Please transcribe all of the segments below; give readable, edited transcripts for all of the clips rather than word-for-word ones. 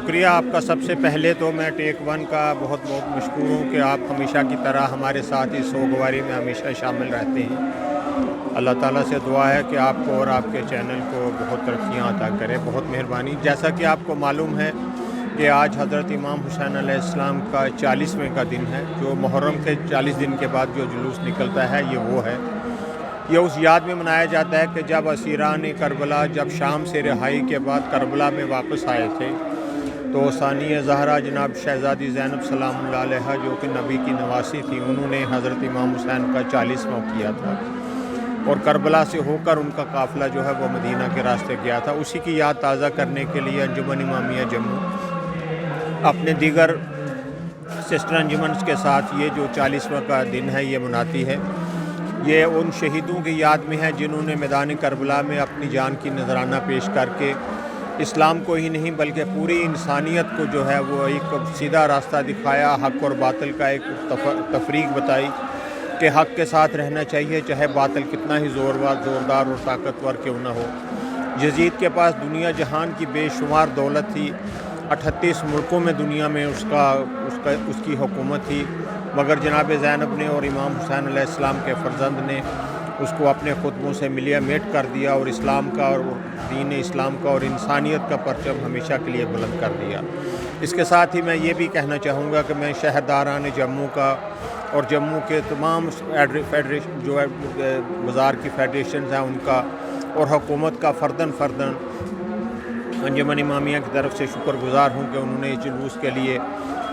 शुक्रिया आपका। सबसे पहले तो मैं टेक वन का बहुत बहुत मशकूर हूँ कि आप हमेशा की तरह हमारे साथ इस सोगवारी में हमेशा शामिल रहते हैं। अल्लाह ताला से दुआ है कि आपको और आपके चैनल को बहुत तरक्कियाँ अता करे। बहुत मेहरबानी। जैसा कि आपको मालूम है कि आज हज़रत इमाम हुसैन अलैहिस्सलाम का 40वें का दिन है। जो मुहर्रम के 40 दिन के बाद जो जुलूस निकलता है ये वो है। ये उस याद में मनाया जाता है कि जब असीरान करबला जब शाम से रिहाई के बाद करबला में वापस आए थे तो सानिया ज़हरा जनाब शहज़ादी ज़ैनब सलामुल्लाह अलैहा जो कि नबी की नवासी थी, उन्होंने हज़रत इमाम हुसैन का 40वां किया था और करबला से होकर उनका काफ़िला जो है वो मदीना के रास्ते गया था। उसी की याद ताज़ा करने के लिए अंजुमन इमामिया जम्मू अपने दीगर सिस्टर अंजुमन्स के साथ ये जो 40वां का दिन है ये मनाती है। ये उन शहीदों की याद में है जिन्होंने मैदान करबला में अपनी जान की नजराना पेश करके इस्लाम को ही नहीं बल्कि पूरी इंसानियत को जो है वो एक सीधा रास्ता दिखाया, हक़ और बातिल का एक तफरीक बताई कि हक़ के साथ रहना चाहिए चाहे बातिल कितना ही ज़ोरदार और ताकतवर क्यों ना हो। यजीद के पास दुनिया जहान की बेशुमार दौलत थी, 38 मुल्कों में दुनिया में उसकी हुकूमत थी, मगर जनाब ज़ैनब ने और इमाम हुसैन अलैहिस्सलाम के फ़र्जंद ने उसको अपने खुतबों से मिलिया मेट कर दिया और इस्लाम का और दीन इस्लाम का और इंसानियत का परचम हमेशा के लिए बुलंद कर दिया। इसके साथ ही मैं ये भी कहना चाहूँगा कि मैं शहरदारान जम्मू का और जम्मू के तमाम फेडरेशन जो है बाज़ार की फेडरेशन हैं उनका और हुकूमत का फ़र्दन अंजुमन इमामिया की तरफ से शुक्रगुज़ार हूँ कि उन्होंने इस जुलूस के लिए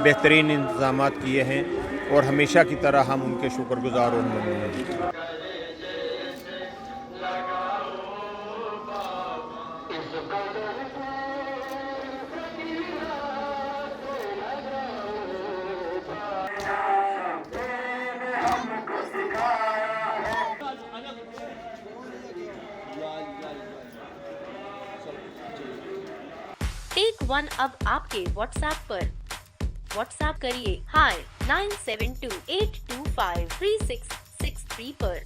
बेहतरीन इंतज़ाम किए हैं और हमेशा की तरह हम उनके शुक्रगुज़ार और ममनून हैं। टेक वन अब आपके व्हाट्सएप पर। व्हाट्सएप करिए हाय 9728253663 पर।